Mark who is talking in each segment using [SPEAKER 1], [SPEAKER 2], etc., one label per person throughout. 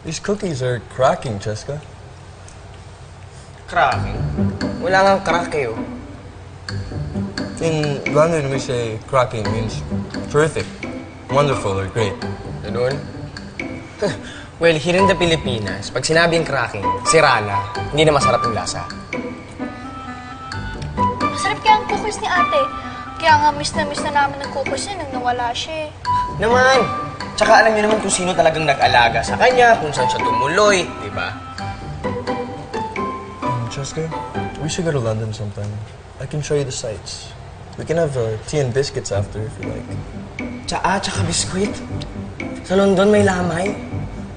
[SPEAKER 1] These cookies are cracking, Cheska.
[SPEAKER 2] Cracking? Wala ngang crack eh, oh.
[SPEAKER 1] In London, we say cracking means terrific, wonderful, or great.
[SPEAKER 2] Ganun? Well, here in the Pilipinas, pag sinabing cracking, sira na, hindi na masarap yung lasa.
[SPEAKER 3] Masarap kaya ang cookies ni ate. Kaya nga miss na namin ng cookies niya nang nawala siya eh.
[SPEAKER 2] Naman! Tsaka alam niyo naman kung sino talagang nag-alaga sa kanya, kung saan siya tumuloy, di ba?
[SPEAKER 1] Cheska, we should go to London sometime. I can show you the sights. We can have tea and biscuits after if you like.
[SPEAKER 2] Tsaka biskuit. Sa London may lamay.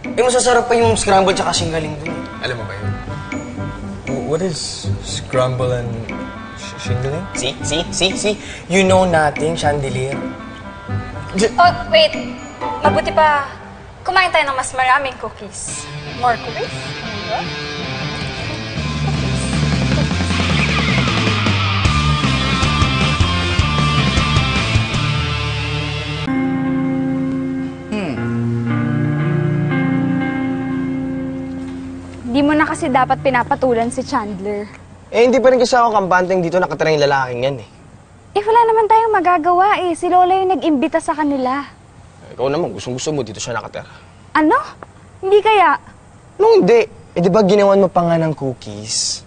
[SPEAKER 2] Eh, masasarap pa yung scramble tsaka singgaling dun. Alam mo ba yun?
[SPEAKER 1] What is scramble and shingling?
[SPEAKER 2] See? You know nothing, chandelier.
[SPEAKER 3] Oh, wait. Mabuti pa, kumain tayo ng mas maraming cookies. More cookies? Ano?
[SPEAKER 4] Di mo na kasi dapat pinapatulan si Chandler.
[SPEAKER 2] Eh, hindi pa rin kasi ako kampanteng dito nakatira yung lalaking yan eh.
[SPEAKER 4] Eh, wala naman tayong magagawa eh. Si Lola yung nag-imbita sa kanila.
[SPEAKER 2] Ikaw naman, gustong-gusto mo dito siya nakatira.
[SPEAKER 4] Ano? Hindi kaya?
[SPEAKER 2] No, hindi. Eh, di ba ginawan mo pa nga ng cookies?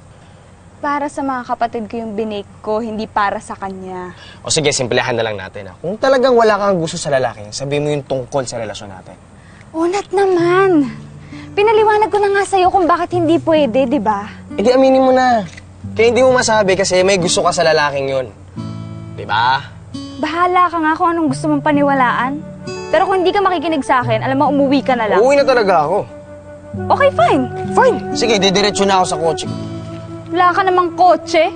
[SPEAKER 4] Para sa mga kapatid ko yung binake ko, hindi para sa kanya.
[SPEAKER 2] O sige, simplehan na lang natin. Kung talagang wala kang gusto sa lalaki, sabihin mo yung tungkol sa relasyon natin.
[SPEAKER 4] Unat naman. Pinaliwanag ko na nga sa'yo kung bakit hindi pwede, di ba?
[SPEAKER 2] Eh, di aminin mo na. Kaya hindi mo masabi kasi may gusto ka sa lalaking yun. Di ba?
[SPEAKER 4] Bahala ka nga kung anong gusto mong paniwalaan. Pero kung hindi ka makikinig sa akin, alam mo, umuwi ka na lang.
[SPEAKER 2] Uuwi na talaga ako.
[SPEAKER 4] Okay, fine.
[SPEAKER 2] Fine. Sige, didiretso na ako sa kotse.
[SPEAKER 4] Wala ka namang kotse.